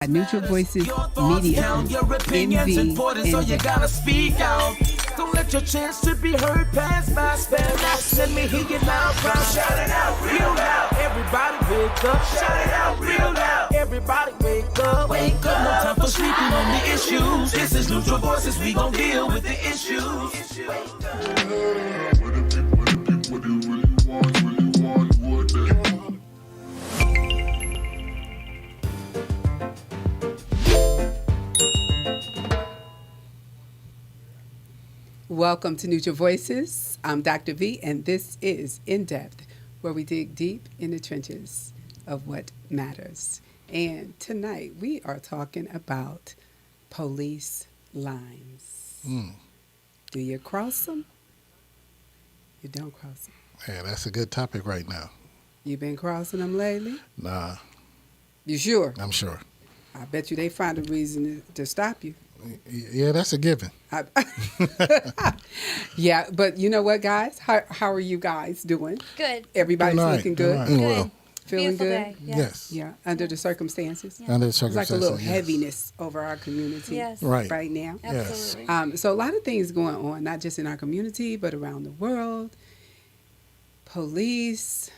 Neutral Voices Media, your opinions important, so you gotta speak out. Don't let your chance to be heard pass by. Spare not, let me hear you now. Shout it out real loud. Everybody wake up. Shout it out real loud. Everybody wake up. Wake up. No time for sleeping on the issues. This is Neutral Voices. We gon' deal with the issues. What do you really want? What they Welcome to Neutral Voices. I'm Dr. V, and this is In Depth, where we dig deep in the trenches of what matters. And tonight we are talking about police lines. Do you cross them? You don't cross them. Yeah, that's a good topic right now. You been crossing them lately? Nah, You sure? I'm sure. I bet you they find a reason to stop you. Yeah, that's a given. Yeah, but you know what, guys? How are you guys doing? Good. Everybody's Doing all right, looking doing good? all right. Good. Well, Feeling Beautiful good? day. yes. Yeah, under the circumstances. Under the It's like a circumstances, little yes. heaviness over our community Yes. Right. now. Yes. Absolutely. So a lot of things going on, not just in our community, but around the world. Policing.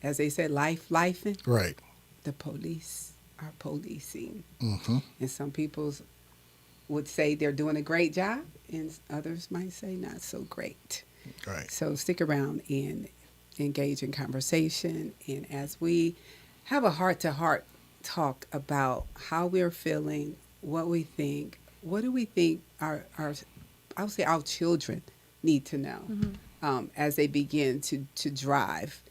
As they said, lifing. Right. The police are policing. Mm-hmm. And some people would say they're doing a great job, and others might say not so great. Right. So stick around and engage in conversation. And as we have a heart-to-heart talk about how we're feeling, what we think, what do we think our I would say our children need to know as they begin to drive.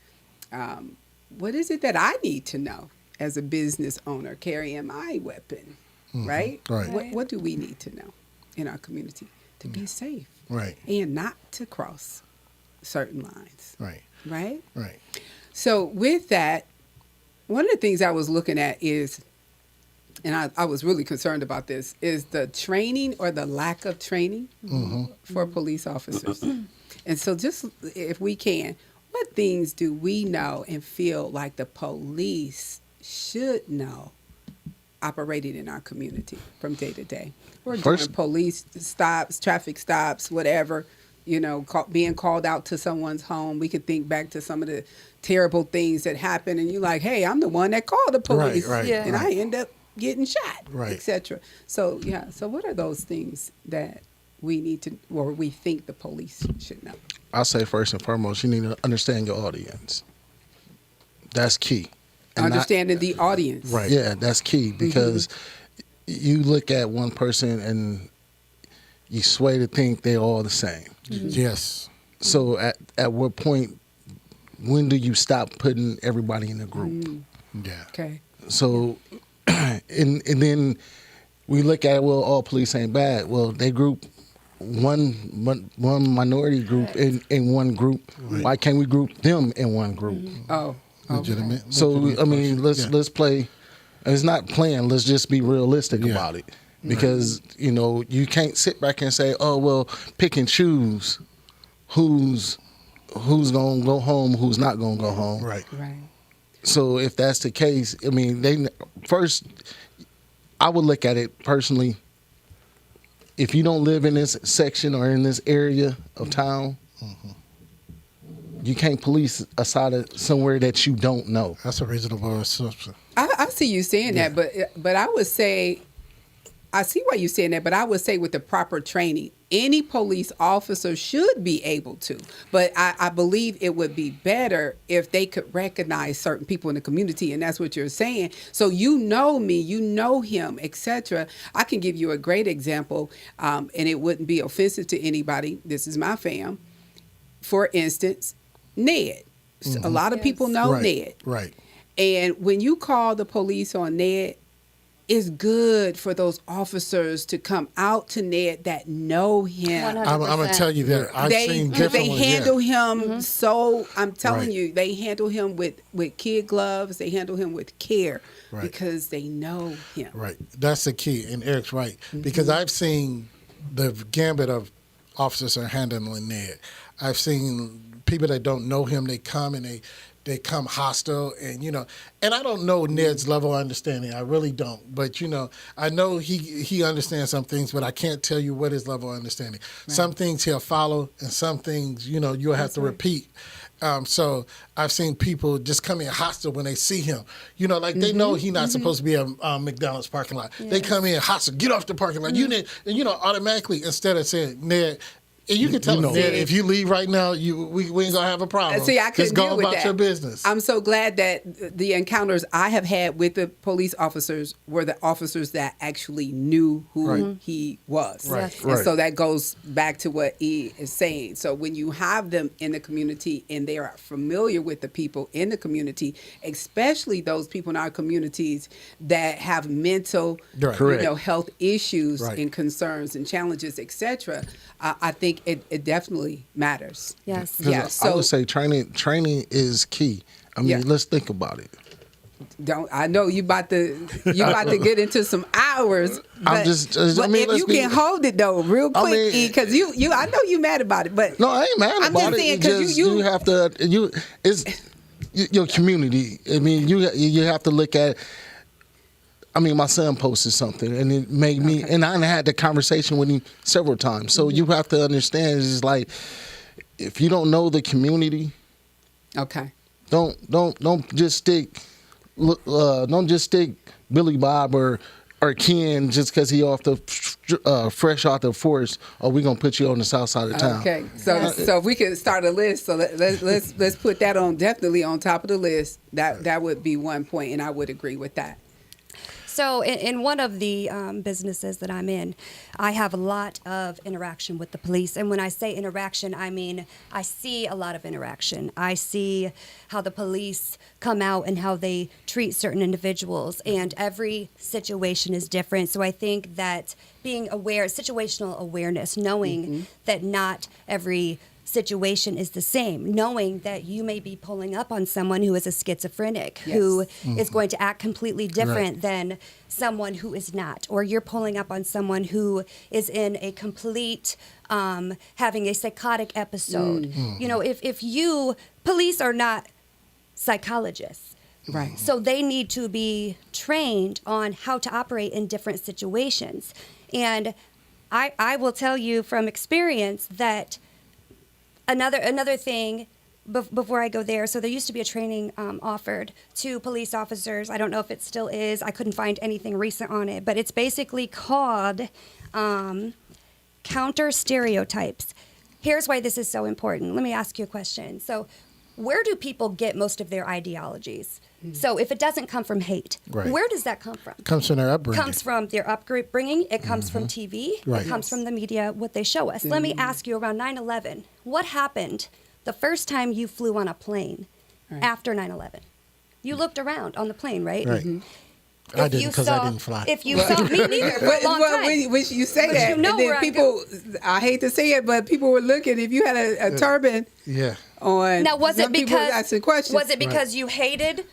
What is it that I need to know as a business owner carrying my weapon, right? Right. What do we need to know in our community to be safe Right. and not to cross certain lines, Right. right? Right. So with that, one of the things I was looking at is, and I was really concerned about this, is the training or the lack of training for police officers. And so just if we can, what things do we know and feel like the police should know operating in our community from day to day? We're doing First- police stops, traffic stops, whatever, being called out to someone's home. We could think back to some of the terrible things that happened, and you're like, hey, I'm the one that called the police, Right, Yeah. and I end up getting shot, Right. etc. So, yeah, so what are those things that we need to, or we think the police should know? I'll say first and foremost, you need to understand your audience. That's key. And not- Understanding the audience. Right. Yeah, that's key because you look at one person and you sway to think they're all the same. Yes. So at what point, when do you stop putting everybody in a group? Yeah. Okay. So, and then we look at, well, all police ain't bad. Well, they group one minority group in one group. Why can't we group them in one group? Oh, okay. Legitimate. So, legitimate I mean, question. let's play. It's not playing. Let's just be realistic about it. Because, you can't sit back and say, oh, well, pick and choose who's going to go home, who's not going to go home. Right. Right. So if that's the case, I mean, first, I would look at it personally. If you don't live in this section or in this area of town, you can't police a side of somewhere that you don't know. That's a reasonable assumption. I see you saying that, but I would say, I see why you're saying that, but I would say with the proper training, any police officer should be able to. But I believe it would be better if they could recognize certain people in the community, and that's what you're saying. So you know me, you know him, etc. I can give you a great example, and it wouldn't be offensive to anybody. This is my fam. For instance, Ned. A lot of people know Right. Ned. Right. And when you call the police on Ned, it's good for those officers to come out to Ned that know him. 100%. I'm going to tell you that I've seen They different ones, handle him so, I'm telling Right. you, they handle him with kid gloves. They handle him with care Right. because they know him. Right. That's the key. And Eric's right. Because I've seen the gambit of officers are handling Ned. I've seen people that don't know him. They come and they come hostile, and and I don't know Ned's level of understanding. I really don't, but I know he understands some things, but I can't tell you what his level of understanding. Right. Some things he'll follow, and some things you'll have to repeat. So I've seen people just come in hostile when they see him. They know he's not supposed to be a McDonald's parking lot. Yes. They come in hostile, get off the parking lot. And automatically, instead of saying, Ned, and you can tell them, Ned, if you leave right now, we ain't gonna have a problem. See, I couldn't just go deal with about that. your business. I'm so glad that the encounters I have had with the police officers were the officers that actually knew who he was. Right. And so that goes back to what E is saying. So when you have them in the community and they are familiar with the people in the community, especially those people in our communities that have mental, health issues and concerns and challenges, etc., I think it definitely matters. Yes. Yeah. I would say training is key. I mean, let's think about it. I know you about to get into some hours. But, if you can hold it though, real quick, because I know you mad about it, but no, I ain't mad about it. Just you have to it's your community. I mean, you have to look at. I mean, my son posted something, and it made me, and I had the conversation with him several times. So you have to understand, it's like, if you don't know the community, don't just stick Billy Bob or Ken just because he fresh off the force, or we're gonna put you on the south side of town. Okay, so if we could start a list, so let's put that definitely on top of the list. That would be one point, and I would agree with that. So in one of the businesses that I'm in, I have a lot of interaction with the police. And when I say interaction, I mean I see a lot of interaction. I see how the police come out and how they treat certain individuals. And every situation is different. So I think that being aware, situational awareness, knowing that not every situation is the same, knowing that you may be pulling up on someone who is a schizophrenic, who is going to act completely different than someone who is not, or you're pulling up on someone who is in a complete having a psychotic episode. If police are not psychologists, right? So they need to be trained on how to operate in different situations. And I will tell you from experience that Another thing, before I go there, so there used to be a training offered to police officers. I don't know if it still is. I couldn't find anything recent on it, but it's basically called Counter Stereotypes. Here's why this is so important. Let me ask you a question. So where do people get most of their ideologies? So if it doesn't come from hate, where does that come from? Comes from their upbringing. Comes from their upbringing. It comes from TV. It comes from the media, what they show us. Let me ask you, around 9/11, what happened the first time you flew on a plane after 9/11? You looked around on the plane, right? Right. I didn't, because I didn't fly. If you saw me neither for a long time. When you say But that, you know and then where I'm people, I hate to say it, but people were looking. If you had a turban on, now was it because you hated?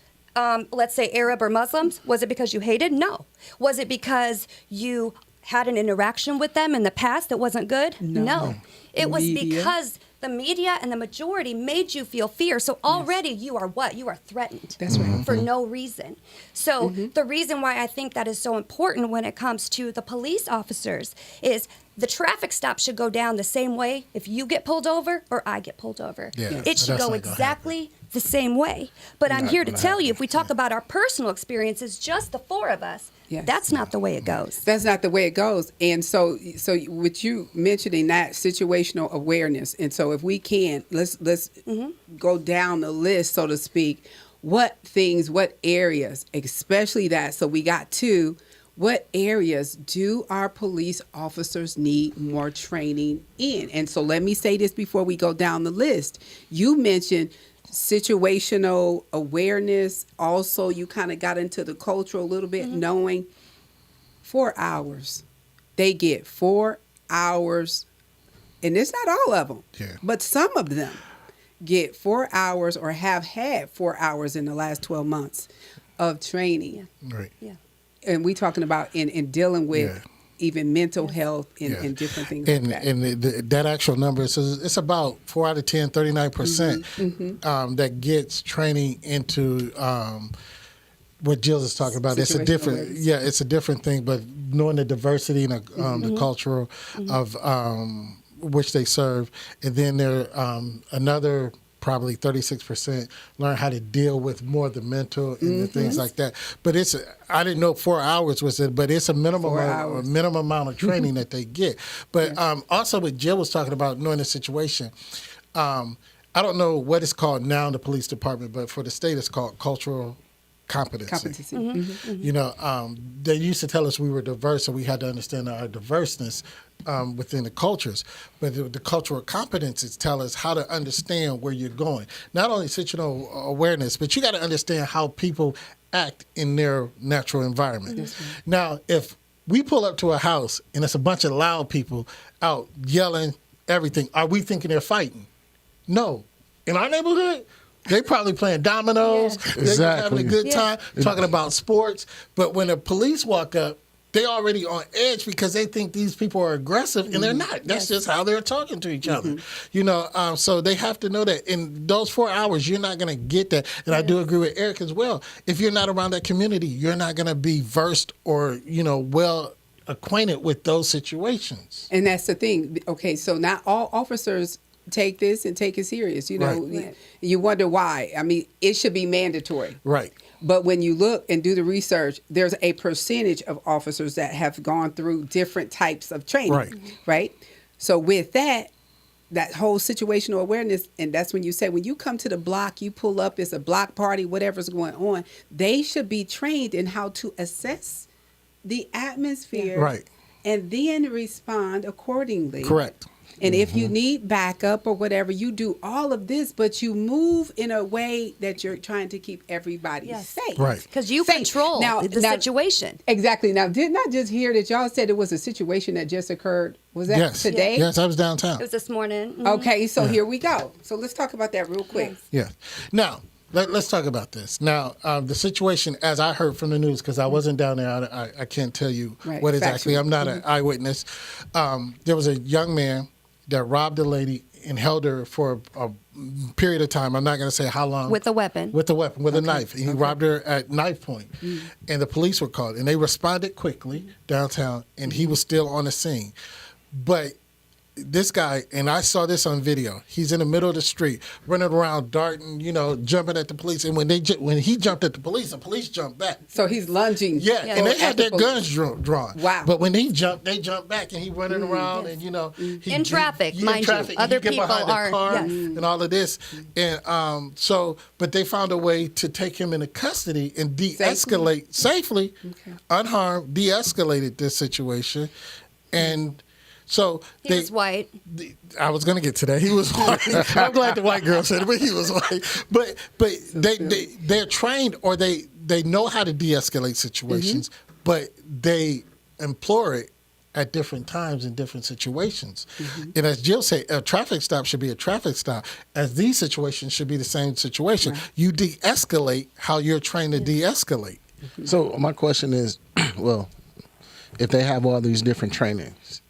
Let's say Arab or Muslims? Was it because you hated? No. Was it because you had an interaction with them in the past that wasn't good? No. It was because the media and the majority made you feel fear. So already you are what? You are threatened. That's right. For no reason. So the reason why I think that is so important when it comes to the police officers is the traffic stop should go down the same way if you get pulled over or I get pulled over. It should go exactly the same way. But I'm here to tell you, if we talk about our personal experiences, just the four of us, that's not the way it goes. That's not the way it goes. And so with you mentioning that situational awareness, and so if we can, let's go down the list, so to speak, what areas, especially that, so we got two, what areas do our police officers need more training in? And so let me say this before we go down the list. You mentioned situational awareness. Also, you kind of got into the culture a little bit, knowing 4 hours. They get 4 hours, and it's not all of them, but some of them get 4 hours or have had 4 hours in the last 12 months of training. Right. Yeah. And we talking about in dealing with even mental health and different things and, like that. And that actual number is it's about 4 out of 10, 39% that gets training into what Jill is talking about. It's a different, awareness. It's a different thing. But knowing the diversity and the cultural of which they serve, and then there another probably 36% learn how to deal with more of the mental and the things like that. But I didn't know 4 hours was it, but it's a minimum amount of training that they get. But also what Jill was talking about, knowing the situation, I don't know what it's called now in the police department, but for the state it's called cultural competency. You know, they used to tell us we were diverse, so we had to understand our diverseness within the cultures. But the cultural competencies tell us how to understand where you're going. Not only situational awareness, but you got to understand how people act in their natural environment. Now, if we pull up to a house and it's a bunch of loud people out yelling everything, are we thinking they're fighting? No. In our neighborhood, they probably playing dominoes. They're having a good time talking about sports. But when the police walk up, they already on edge because they think these people are aggressive, and they're not. That's just how they're talking to each other. You know, so they have to know that in those 4 hours, you're not going to get that. And I do agree with Eric as well. If you're not around that community, you're not going to be versed or, you know, well acquainted with those situations. And that's the thing. Okay, so not all officers take this and take it serious. You know, you wonder why. I mean, it should be mandatory. Right. But when you look and do the research, there's a percentage of officers that have gone through different types of training. Right? So with that whole situational awareness, and that's when you say, when you come to the block, you pull up, it's a block party, whatever's going on, they should be trained in how to assess the atmosphere and then respond accordingly. Correct. And if you need backup or whatever, you do all of this, but you move in a way that you're trying to keep everybody safe. Right. Because you control the situation. Exactly. Now, didn't I just hear that y'all said it was a situation that just occurred? Was that today? Yes, I was downtown. It was this morning. Okay, so here we go. So let's talk about that real quick. Yeah. Now, let's talk about this. Now, the situation, as I heard from the news, because I wasn't down there, I can't tell you what exactly. I'm not an eyewitness. There was a young man that robbed a lady and held her for a period of time. I'm not going to say how long. With a weapon. With a knife. And he robbed her at knife point. And the police were called. And they responded quickly downtown, and he was still on the scene. But this guy, and I saw this on video, he's in the middle of the street, running around, darting, you know, jumping at the police. And when he jumped at the police jumped back. So he's lunging. Yeah, and they had their guns drawn. Wow. But when he jumped, they jumped back, and he running around, and, you know. In traffic, mind you. Other people are. And all of this. And but they found a way to take him into custody and de-escalate safely, unharmed, de-escalated this situation. And so he was white. I was going to get to that. He was white. I'm glad the white girl said it, but he was white. But they're trained, or they know how to de-escalate situations, but they implore it at different times in different situations. And as Jill said, a traffic stop should be a traffic stop, as these situations should be the same situation. You de-escalate how you're trained to de-escalate. So my question is, well, if they have all these different trainings,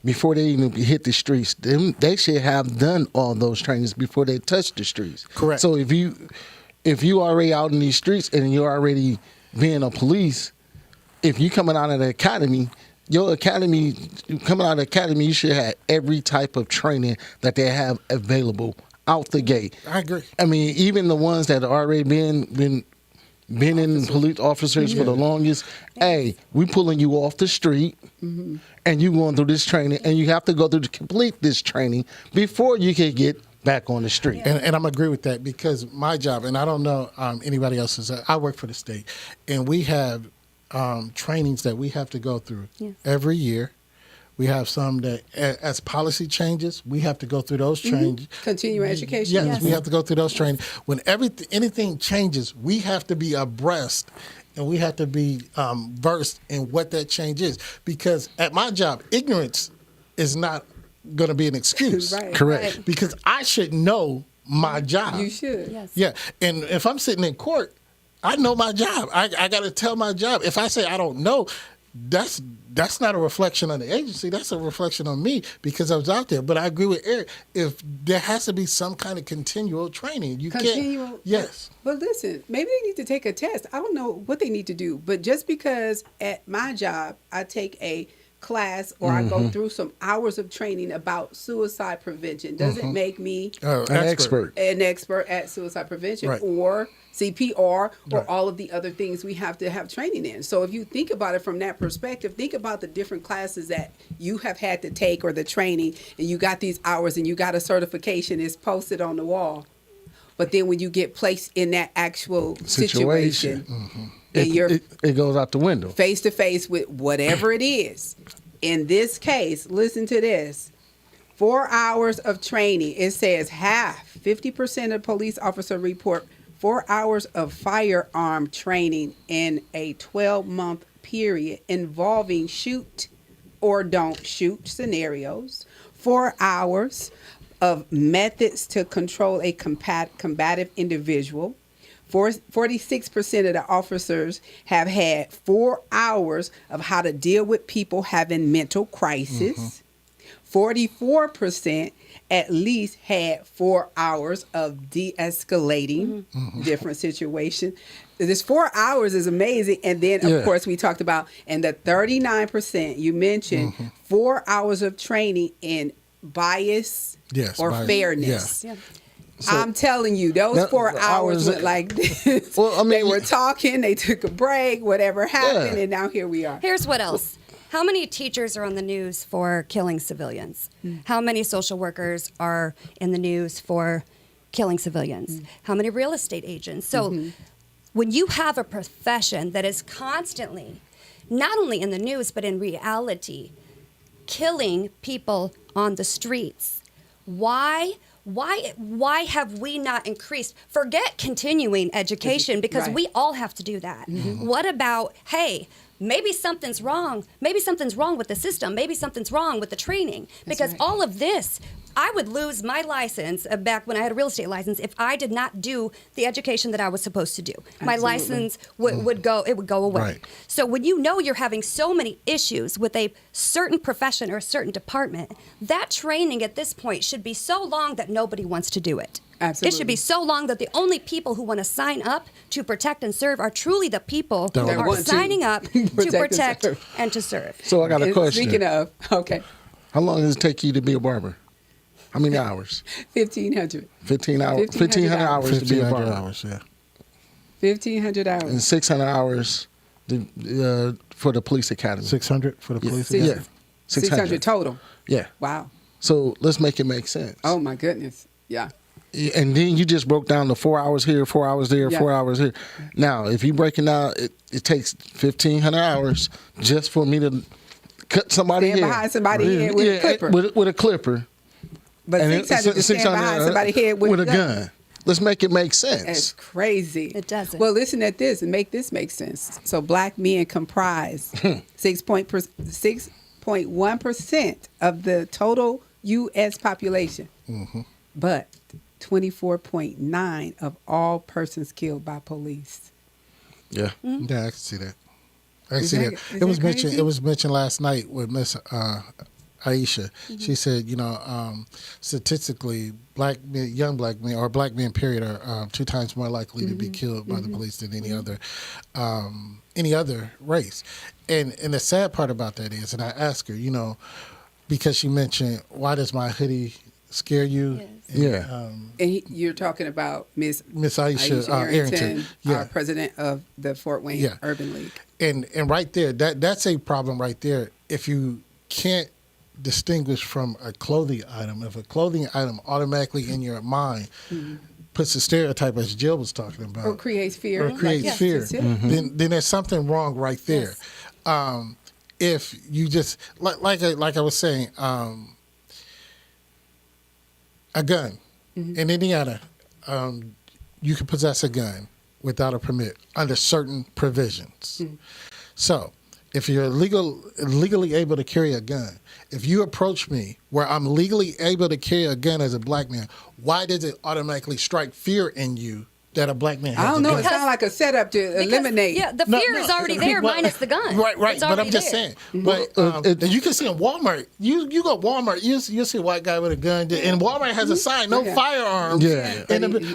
before they even hit the streets, they should have done all those trainings before they touch the streets. Correct. So if you already out in these streets and you're already being a police, if you coming out of the academy, you should have every type of training that they have available out the gate. I agree. I mean, even the ones that are already been in police officers for the longest. Hey, we pulling you off the street, and you going through this training, and you have to go through to complete this training before you can get back on the street. And I'm agree with that, because my job, and I don't know anybody else's, I work for the state, and we have trainings that we have to go through every year. We have some that, as policy changes, we have to go through those trainings. Continuing education. Yes, we have to go through those trainings. When anything changes, we have to be abreast, and we have to be versed in what that change is. Because at my job, ignorance is not going to be an excuse. Correct. Right. Because I should know my job. You should. Yes. Yeah, and if I'm sitting in court, I know my job. I got to tell my job. If I say I don't know, that's not a reflection on the agency. That's a reflection on me because I was out there. But I agree with Eric. If there has to be some kind of continual training, you can't. Yes. But listen, maybe they need to take a test. I don't know what they need to do. But just because at my job I take a class or I go through some hours of training about suicide prevention doesn't make me An expert. an expert at suicide prevention Right. or CPR or Right. all of the other things we have to have training in. So if you think about it from that perspective, think about the different classes that you have had to take or the training, and you got these hours and you got a certification, it's posted on the wall. But then when you get placed in that actual situation, and you're It goes out the window. face to face with whatever it is. In this case, listen to this. 4 hours of training. It says 50% of police officer report 4 hours of firearm training in a 12-month period involving shoot or don't shoot scenarios. 4 hours of methods to control a combative individual. 46% of the officers have had 4 hours of how to deal with people having mental crisis. 44% at least had 4 hours of de-escalating different situations. This 4 hours is amazing. And then, of course, we talked about, and the 39% you mentioned, 4 hours of training in bias or fairness. Yeah. So, I'm telling you, those 4 hours went like this. Well, I mean, they were talking, they took a break, whatever happened, and now here we are. Here's what else. How many teachers are on the news for killing civilians? How many social workers are in the news for killing civilians? How many real estate agents? So when you have a profession that is constantly, not only in the news, but in reality, killing people on the streets, why have we not increased? Forget continuing education, because Right. we all have to do that. What about, hey, maybe something's wrong. Maybe something's wrong with the system. Maybe something's wrong with the training. Because right. all of this, I would lose my license back when I had a real estate license if I did not do the education that I was supposed to do. My Absolutely. license would go away. Right. So when you know you're having so many issues with a certain profession or a certain department, that training at this point should be so long that nobody wants to do it. Absolutely. It should be so long that the only people who want to sign up to protect and serve are truly the people who That are want to signing up to protect and protect serve. and to serve. So I got a And question. Speaking of, okay, How long does it take you to be a barber? How many hours? 1,500. 15 hours. 1,500 hours to be a 1,500 barber. hours, yeah. 1,500 And hours. 600 hours for the police academy. 600 for the police? Six- Yeah. 600 total. Yeah. Wow. So let's make it make sense. Oh, my goodness. Yeah. And then you just broke down the 4 hours here, 4 hours there, Yeah. 4 hours here. Now, if you break it down, it takes 1,500 hours just for me to cut somebody Stand head. behind somebody's head with a clipper. With a clipper. But And 600 to stand behind somebody's head with a gun. Let's make it make sense. That's crazy. It doesn't. Well, listen at this and make this make sense. So black men comprise 6.1% of the total U.S. population, but 24.9% of all persons killed by police. Yeah. Yeah, I can see that. I can Is see that- that. is It was that mentioned. crazy? It was mentioned last night with Miss Aisha. She said, statistically, black men, young black men, or black men, period, are 2 times more likely to be killed by the police than any other race. And the sad part about that is, and I asked her, because she mentioned, why does my hoodie scare you? Yes. Yeah. And you're talking about Miss Aisha Arrington. our president of the Fort Wayne Yeah. Urban League. And right there, that's a problem right there. If you can't distinguish from a clothing item, if a clothing item automatically in your mind puts a stereotype, as Jill was talking about, Or creates fear. or creates Yes, fear, it's it. then there's something wrong right there. If you just like I was saying, a gun in Indiana, you can possess a gun without a permit under certain provisions. So, if you're legally able to carry a gun, if you approach me where I'm legally able to carry a gun as a black man, why does it automatically strike fear in you that a black man has I don't a know. gun. It sounds like a setup to eliminate. Yeah, the No, fear no, is already there, but- minus the gun. Right. It's But I'm already just there. saying. But you can see in Walmart, you go to Walmart, you see a white guy with a gun, and Walmart has a sign, no firearms. Yeah.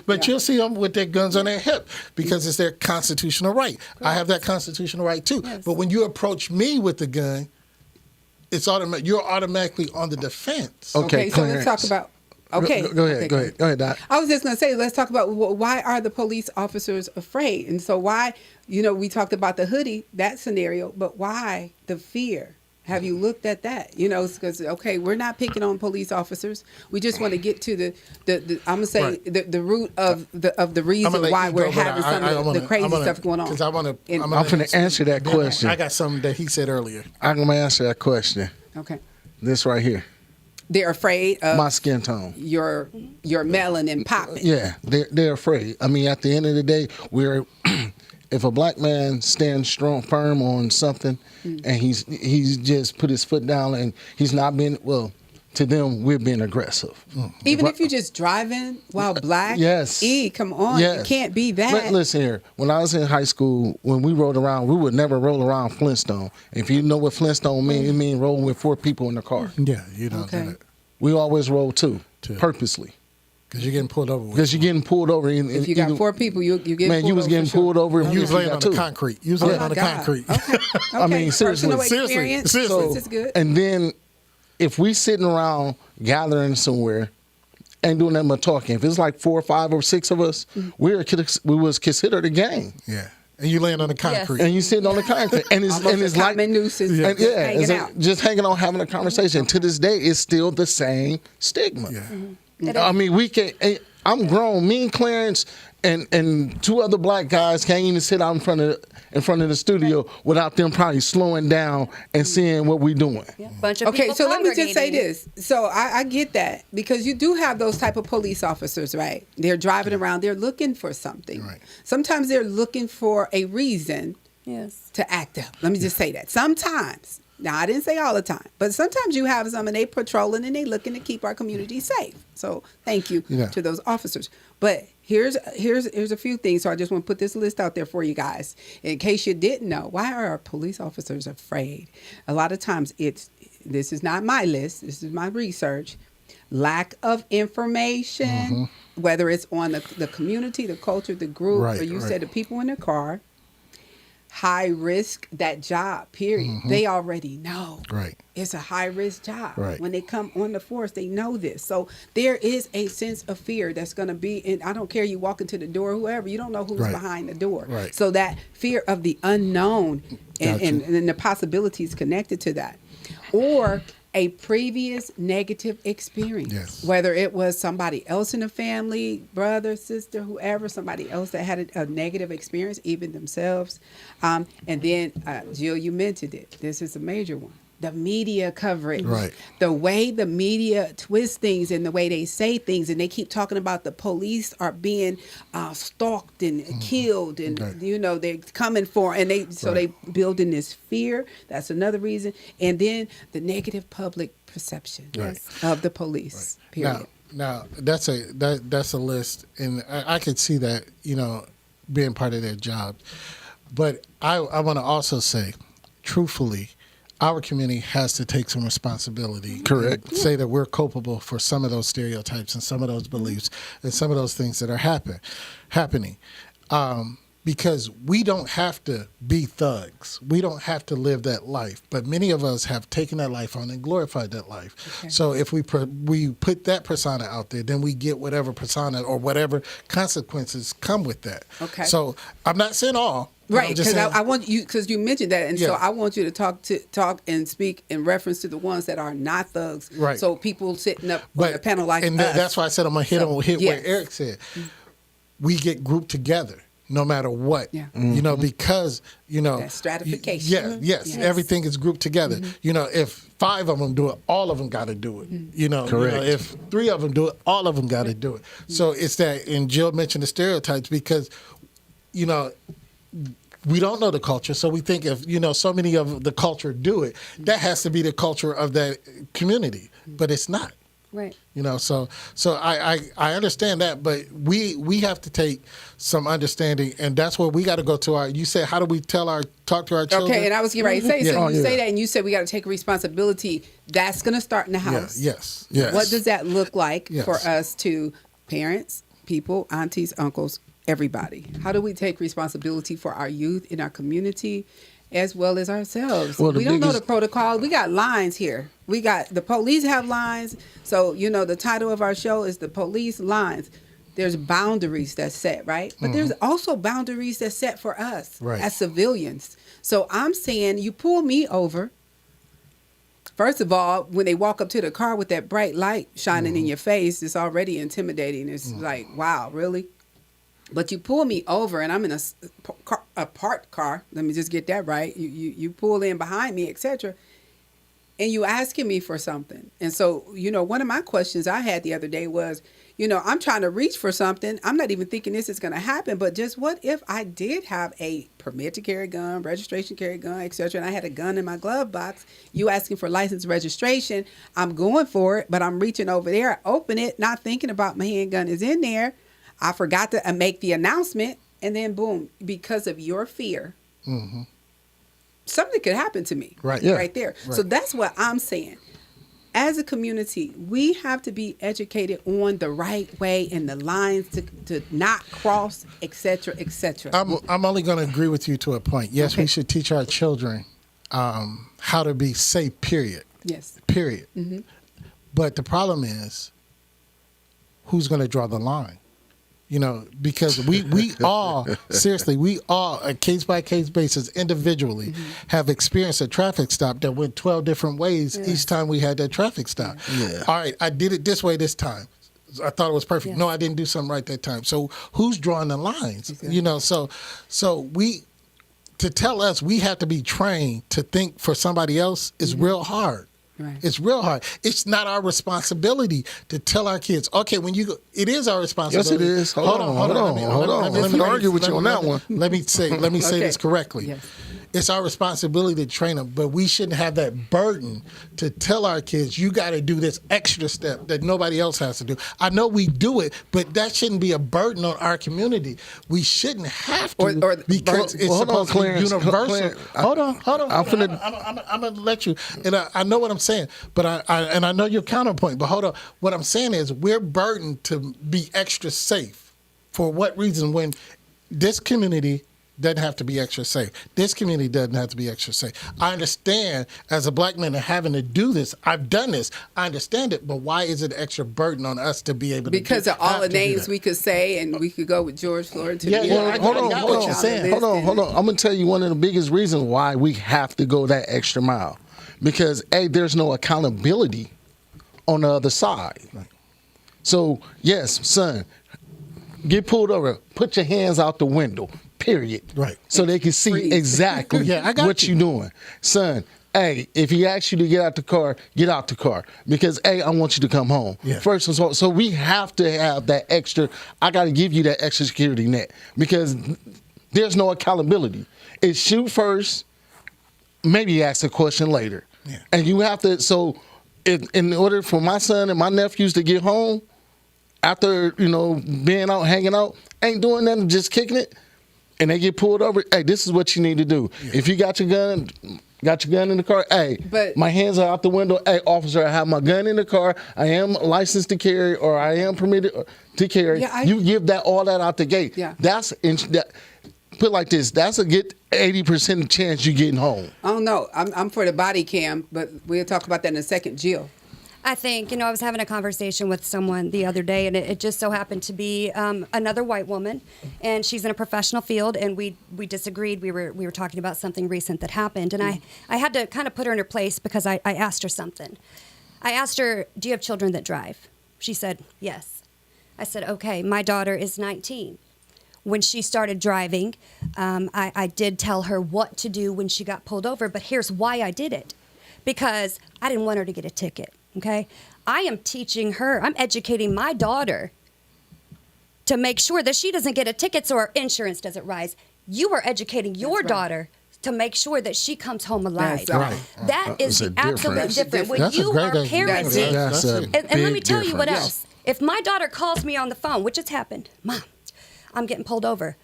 But you'll see them with their guns on their hip because it's their constitutional right. I have that constitutional right too. Yes. But when you approach me with the gun, it's automatic. You're automatically on the defense. Okay, So let's talk Clarence. about. Okay, Go ahead. okay, Go ahead, Doc. I was just going to say, let's talk about why are the police officers afraid? And so why, we talked about the hoodie, that scenario, but why the fear? Have you looked at that? Because, okay, we're not picking on police officers. We just want to get to the I'm going to say, Right. the root of the reason why we're having some of the crazy stuff going on. Because I want to. I'm I'm finna answer that question. I got something that he said earlier. I'm gonna answer that question. Okay. This right here, They're afraid of my skin tone. your melanin popping. Yeah, they're afraid. I mean, at the end of the day, if a black man stands firm on something, and he's just put his foot down and he's not being to them we're being aggressive. Even if you're just driving while black. Yes. Come on. Yes. It can't be that. Listen here. When I was in high school, when we rode around, we would never roll around Flintstone. If you know what Flintstone means, it means rolling with 4 people in the car. Yeah, you don't Okay. do that We always roll two. Purposely. because you're getting pulled over. Because you're getting pulled over. If you got 4 people, you get Man, you was getting pulled over. You was laying got on the two. concrete. You was laying on the God. concrete. Okay. I mean, seriously. Personal Seriously. experience. Seriously. This is good. And then if we sitting around gathering somewhere, ain't doing that much talking. If it's like 4 or 5 or 6 of us, we was considered a gang. Yeah, and you laying on the concrete. And you sitting on the concrete, and it's like common nuisance. and Just hanging it's out. just hanging out, having a conversation. To this day, it's still the same stigma. Yeah. I mean, we can. I'm grown. Me and Clarence and 2 other black guys can't even sit out in front of the studio without them probably slowing down and seeing what we doing. Bunch of Okay, people so let me just say congregating. this. So I get that because you do have those type of police officers, right? They're driving around. They're looking for something. Right. Sometimes they're looking for a reason Yes. to act up. Let me just say that. Sometimes. Now, I didn't say all the time, but sometimes you have some and they patrolling and they looking to keep our community safe. So thank you Yeah. to those officers. But here's a few things. So I just want to put this list out there for you guys. In case you didn't know, why are our police officers afraid? A lot of times this is not my list. This is my research. Lack of information, whether it's on the community, the culture, the group, Right, or you right. said the people in the car. High risk, that job, period. They already know. Right. It's a high risk job. Right. When they come on the force, they know this. So there is a sense of fear that's going to be, and I don't care, you walk into the door, whoever, you don't know who's Right. behind the door. Right. So that fear of the unknown and, Gotcha. and the possibilities connected to that. Or a previous negative experience, Yes. whether it was somebody else in the family, brother, sister, whoever, somebody else that had a negative experience, even themselves. And then, Jill, you mentioned it. This is a major one. The media coverage, Right. the way the media twists things and the way they say things, and they keep talking about the police are being stalked and killed, and Right. they're coming for, and they building this fear. That's another reason, and then the negative public perception Right. of the police. Period. Now that's a list, and I could see that being part of their job. But I want to also say, truthfully, our community has to take some responsibility. Correct. And say that we're culpable for some of those stereotypes and some of those beliefs and some of those things that are happening. Because we don't have to be thugs. We don't have to live that life. But many of us have taken that life on and glorified that life. Okay. So if we put that persona out there, then we get whatever persona or whatever consequences come with that. Okay. So I'm not saying all. but I'm Right, just because saying- I want you, because you mentioned that, and so Yeah. I want you to talk and speak in reference to the ones that are not thugs. Right. So people sitting up on a panel like and us. that's why I said I'm gonna hit yes. where Eric said. We get grouped together no matter what. Yeah. Because That stratification. Yeah, yes, everything is grouped together. If 5 of them do it, all of them got to do it. Correct. If 3 of them do it, all of them got to do it. So it's that. And Jill mentioned the stereotypes because, we don't know the culture, so we think if so many of the culture do it, that has to be the culture of that community, but it's not. Right. You know, so I understand that, but we have to take some understanding, and that's where we got to go to our. You said, how do we talk to our children? Okay, and I was getting ready to say, Yeah. so Oh, you yeah. say that, and you said we got to take responsibility. That's going to start in the house. Yes. What does that look like Yes. for us to parents, people, aunties, uncles, everybody? How do we take responsibility for our youth in our community as well as ourselves? Well, the we don't know the biggest- protocol. We got lines here. We got the police have lines. So, you know, the title of our show is The Police Lines. There's boundaries that's set, right? But there's also boundaries that's set for us Right. as civilians. So I'm saying you pull me over. First of all, when they walk up to the car with that bright light shining in your face, it's already intimidating. It's like, wow, really? But you pull me over, and I'm in a parked car. Let me just get that right. You pull in behind me, etc. And you asking me for something. And so, you know, one of my questions I had the other day was, you know, I'm trying to reach for something. I'm not even thinking this is going to happen. But just what if I did have a permit to carry a gun, registration to carry a gun, etc., and I had a gun in my glove box? You asking for license registration. I'm going for it, but I'm reaching over there. I open it, not thinking about my handgun is in there. I forgot to make the announcement. And then, boom, because of your fear, something could happen to me. Right. Yeah. Right there. Right. So that's what I'm saying. As a community, we have to be educated on the right way and the lines to not cross, et cetera, et cetera. I'm only going to agree with you to a point. Yes, Okay. we should teach our children how to be safe, period. Yes. Period. But the problem is, who's going to draw the line? You know, because we all, seriously, we all, a case-by-case basis, individually, have experienced a traffic stop that went 12 different ways each time we had that traffic stop. Yeah. All right, I did it this way this time. I thought it was perfect. Yes. No, I didn't do something right that time. So who's drawing the lines? Exactly. You know, so we, to tell us we have to be trained to think for somebody else is real hard. Right. It's real hard. It's not our responsibility to tell our kids, okay, when you go, it is our responsibility. Yes, it is. Hold on. I'm finna argue with you on that one. Let me say Okay. this correctly. Yes. It's our responsibility to train them, but we shouldn't have that burden to tell our kids, you got to do this extra step that nobody else has to do. I know we do it, but that shouldn't be a burden on our community. We shouldn't have to Or- because it's hold on, supposed to be Clarence. universal. Clarence, Hold on. I'm finna- I'm going to let you, and I know what I'm saying, but I know your counterpoint, but hold on. What I'm saying is we're burdened to be extra safe. For what reason? When this community doesn't have to be extra safe. This community doesn't have to be extra safe. I understand as a black man having to do this. I've done this. I understand it, but why is it an extra burden on us to be able to Because of all have the to do names that? we could say, and we could go with George Floyd to Yeah, the yeah, end. I Hold on, got hold what on. you're saying. Hold on. I'm gonna tell you one of the biggest reasons why we have to go that extra mile, because there's no accountability on the other side. So yes, son, get pulled over. Put your hands out the window. Period. Right. So they can see Freeze. exactly Yeah, I got what you. you're doing, son. Hey, if he asks you to get out the car, get out the car, because I want you to come home. Yeah. First and foremost, so we have to have that extra. I got to give you that extra security net, because there's no accountability. It's shoot first, maybe ask a question later, Yeah. and you have to. So, in order for my son and my nephews to get home after being out hanging out, ain't doing nothing, just kicking it, and they get pulled over. Hey, this is what you need to do. If you got your gun in the car. Hey, But- my hands are out the window. Hey, officer, I have my gun in the car. I am licensed to carry, or I am permitted to carry. Yeah, You give all that out the gate. Yeah. Put it like this. That's a good 80% chance you getting home. I don't know. I'm for the body cam, but we'll talk about that in a second. Jill. I think, I was having a conversation with someone the other day, and it just so happened to be another white woman, and she's in a professional field, and we disagreed. We were talking about something recent that happened, and I had to kind of put her in her place because I asked her something. I asked her, do you have children that drive? She said, yes. I said, okay, my daughter is 19. When she started driving, I did tell her what to do when she got pulled over, but here's why I did it. Because I didn't want her to get a ticket, okay? I am teaching her, I'm educating my daughter to make sure that she doesn't get a ticket so her insurance doesn't rise. You are educating your That's right. daughter to make sure that she comes home alive. That's right. That is That's a absolutely difference. different. When That's a you great are idea. parenting, That's a and let me big tell you what difference. else. If my daughter calls me on the phone, which has happened, Mom, I'm getting pulled over.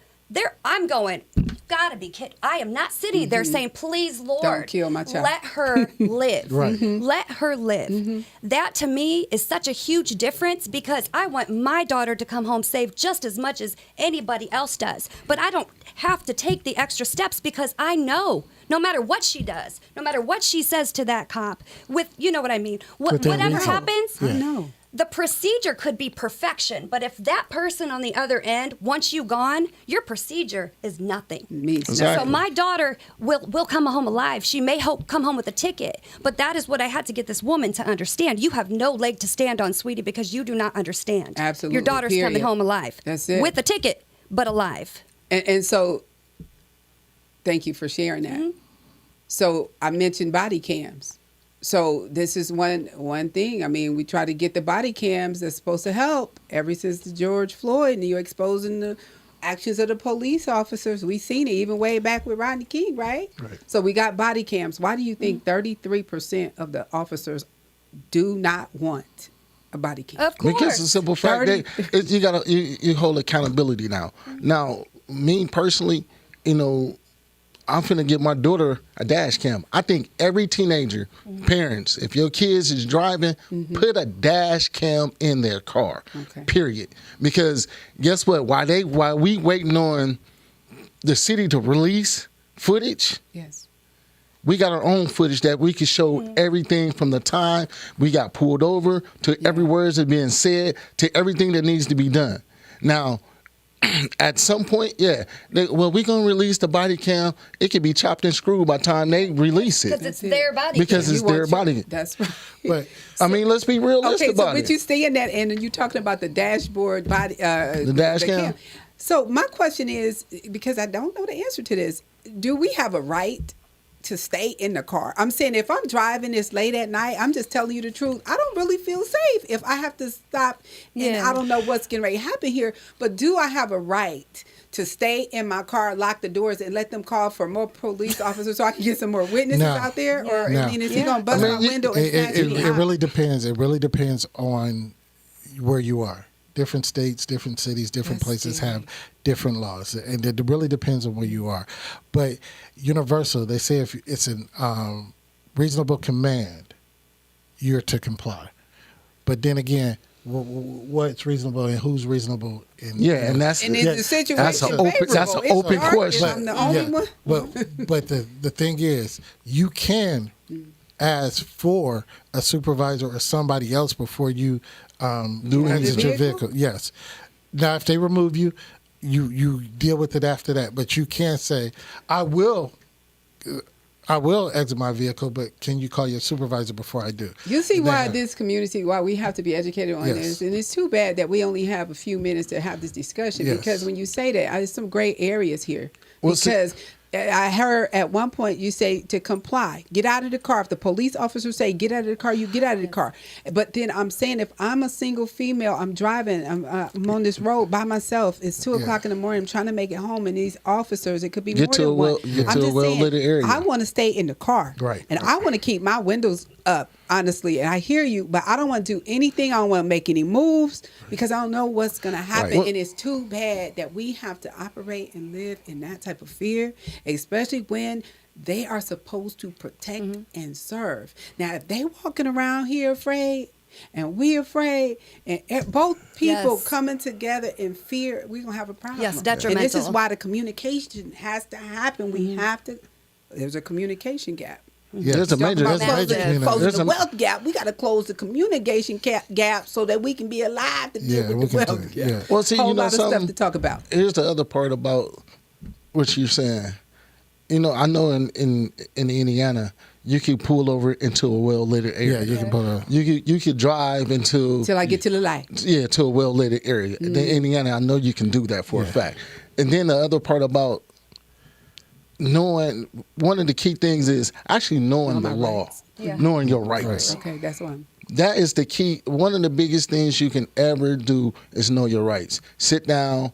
I'm going, gotta be kidding. I am not sitting there saying, please, Lord, Don't kill my child. let her live. Right. Let her live. That to me is such a huge difference because I want my daughter to come home safe just as much as anybody else does. But I don't have to take the extra steps because I know no matter what she does, no matter what she says to that cop, you know what I mean? Within Whatever reason. happens, I know. the procedure could be perfection, but if that person on the other end wants you gone, your procedure is nothing. Means Exactly. So my daughter will come home alive. She may come home with a ticket, but that is what I had to get this woman to understand. You have no leg to stand on, sweetie, because you do not understand. Absolutely, Your daughter's period. coming home alive. That's it. With a ticket, but alive. And so, thank you for sharing that. So I mentioned body cams. So this is one thing. I mean, we try to get the body cams that's supposed to help. Ever since the George Floyd and you exposing the actions of the police officers, we seen it even way back with Rodney King, right? Right. So we got body cams. Why do you think 33% of the officers do not want a body cam? Of course. Because the simple fact that you hold accountability now. Now, me personally, I'm finna get my daughter a dash cam. I think every teenager, parents, if your kids is driving, put a dash cam in their car. Okay. Period. Because guess what? While we waiting on the city to release footage, Yes. we got our own footage that we can show everything from the time we got pulled over to every words that being said to everything that needs to be done. Now, at some point, we're going to release the body cam. It could be chopped and screwed by the time they release Because it. it's their body. Because cam. it's their body. That's right. But I mean, let's be realistic Okay, so about but it. you saying that, and you talking about the dashboard body, the dash cam? So my question is, because I don't know the answer to this, do we have a right to stay in the car? I'm saying if I'm driving this late at night, I'm just telling you the truth. I don't really feel safe if I have to stop, and Yeah. I don't know what's getting ready to happen here. But do I have a right to stay in my car, lock the doors, and let them call for more police officers so I can get some more witnesses No. out there? Or No. I mean, is he gonna bust my window and snatch me It out? really depends. It really depends on where you are. Different states, different cities, different That's places scary. have different laws, and it really depends on where you are. But universal, they say if it's an reasonable command, you're to comply. But then again, what's reasonable and who's reasonable? And that's And is the situation that's an open favorable? that's an It's open dark, question. and I'm the only one. But the thing is, you can ask for a supervisor or somebody else before you exit your vehicle. Yes. Now, if they remove you, you deal with it after that. But you can't say, I will exit my vehicle, but can you call your supervisor before I do? You see why Now- this community, why we have to be educated on Yes. this. And it's too bad that we only have a few minutes to have this discussion Yes. because when you say that, there's some gray areas here. Well, see- Because I heard at one point you say to comply, get out of the car. If the police officers say get out of the car, you get out of the car. But then I'm saying if I'm a single female, I'm driving, I'm on this road by myself. It's 2:00 in the morning. I'm trying to make it home, and these officers, it could be Get more to than a one. get I'm to a just well-lit saying, area. I want to stay in the car, Right. And I want to keep my windows up, honestly. And I hear you, but I don't want to do anything. I don't want to make any moves because I don't know what's going to happen. Right. And it's too bad that we have to operate and live in that type of fear, especially when they are supposed to protect and serve. Now, if they walking around here afraid and we afraid, and both people Yes. coming together in fear, we're going to have a problem. Yes, And this is detrimental. why the communication has to happen. We have to, there's a communication gap. Yes. There's a major- Talking about there's a closing, major- closing there's the a- wealth gap. We got to close the communication gap so that we can be alive to deal Yeah, we with the can do wealth it, gap. yeah. Well, see, Whole you know lot of stuff something? to talk about. Here's the other part about what you're saying. I know in Indiana, you can pull over into a well-lit area. Yeah, you can pull over. You could drive into Till I get to the light. to a well-lit area. In Indiana, I know you can do that for a fact. And then the other part about knowing, one of the key things is actually knowing Know the my law, rights. Yeah. knowing your rights. Okay, that's one. That is the key. One of the biggest things you can ever do is know your rights. Sit down,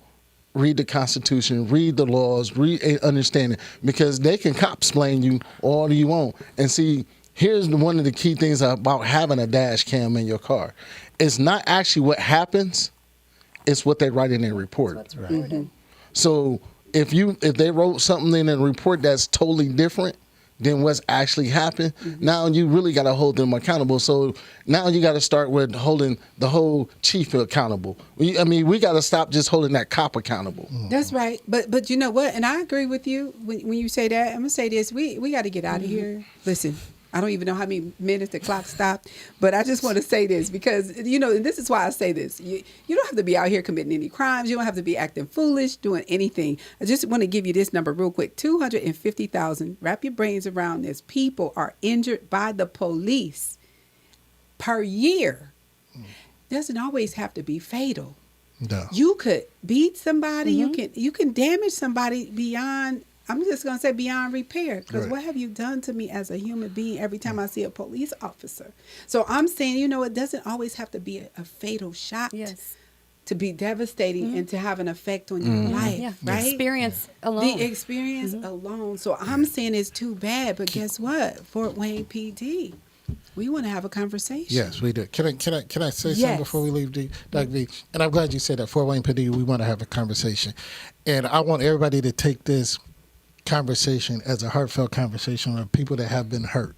read the Constitution, read the laws, read and understand it, because they can cop-splain you all you want. And see, here's one of the key things about having a dash cam in your car. It's not actually what happens, it's what they write in their report. What's reported. So if they wrote something in a report that's totally different than what's actually happened, now you really got to hold them accountable. So now you got to start with holding the whole chief accountable. We got to stop just holding that cop accountable. That's right. But you know what? And I agree with you when you say that. I'm going to say this. We got to get out of here. Listen, I don't even know how many minutes the clock stopped, but I just want to say this because, you know, and this is why I say this. You don't have to be out here committing any crimes. You don't have to be acting foolish, doing anything. I just want to give you this number real quick. 250,000, wrap your brains around this, people are injured by the police per year. Doesn't always have to be fatal. No. You could beat somebody. You can damage somebody beyond, I'm just going to say beyond repair, because Right. what have you done to me as a human being every time I see a police officer? So I'm saying, you know, it doesn't always have to be a fatal shot Yes. to be devastating and to have an effect on your life, Yeah. right? Experience alone. The experience alone. So I'm saying it's too bad, but guess what? Fort Wayne PD, we want to have a conversation. Yes, we do. Can I say Yes. something before we leave, Dr. V? And I'm glad you said that. Fort Wayne PD, we want to have a conversation. And I want everybody to take this conversation as a heartfelt conversation with people that have been hurt.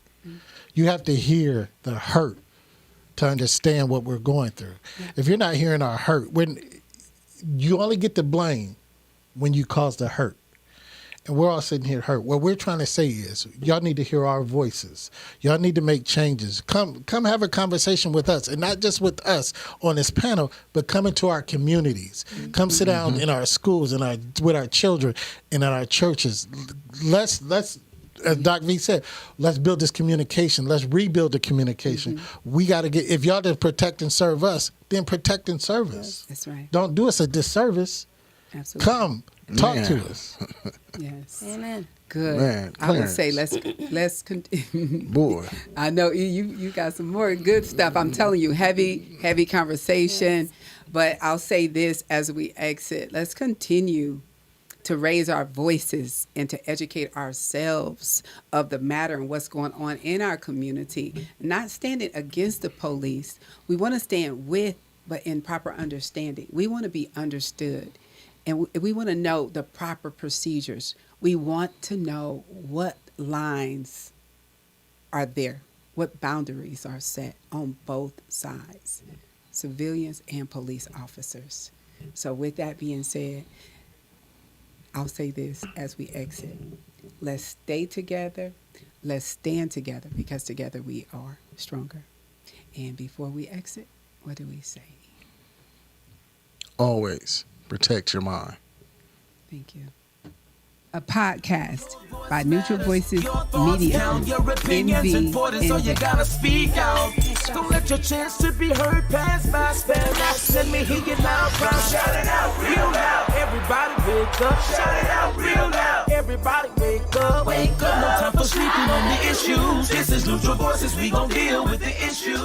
You have to hear the hurt to understand what we're going through. If you're not hearing our hurt, when you only get the blame when you cause the hurt. And we're all sitting here hurt. What we're trying to say is, y'all need to hear our voices. Y'all need to make changes. Come have a conversation with us, and not just with us on this panel, but come into our communities. Come sit down in our schools and with our children and in our churches. Let's as Doc V said, let's build this communication. Let's rebuild the communication. We got to if y'all to protect and serve us, then protect and serve us. That's right. Don't do us a disservice. Absolutely. Come talk Man. to us. Yes. Amen. Good. Man, I would Clarence. say let's continue. Boy. I know you got some more good stuff. I'm telling you, heavy conversation. But I'll say this as we exit. Let's continue to raise our voices and to educate ourselves of the matter and what's going on in our community. Not standing against the police. We want to stand with, but in proper understanding. We want to be understood. And we want to know the proper procedures. We want to know what lines are there, what boundaries are set on both sides, civilians and police officers. So with that being said, I'll say this as we exit. Let's stay together. Let's stand together, because together we are stronger. And before we exit, what do we say? Always protect your mind. Thank you. A podcast by Neutral Voices Media. Your opinion's important, so you gotta speak out. Don't let your chance to be heard pass by. Spell out, let me hear you loud, proud. Shout it out real loud. Everybody wake up. Shout it out real loud. Everybody wake up. Wake up. No time for sleeping on the issues. This is Neutral Voices. We gon' deal with the issues.